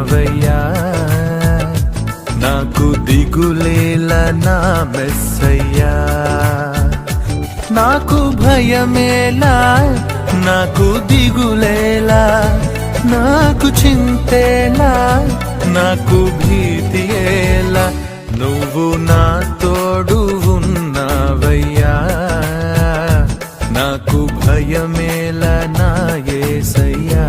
ఉన్నావయ్యా. నాకు దిగులేలా నా మెస్సయ్యా. నాకు భయమేలా, నాకు దిగులేలా, నాకు చింతేలా, నాకు భీతియేలా, నువ్వు నా తోడు ఉన్నావయ్యా. నాకు భయమేలా నా యేసయ్యా.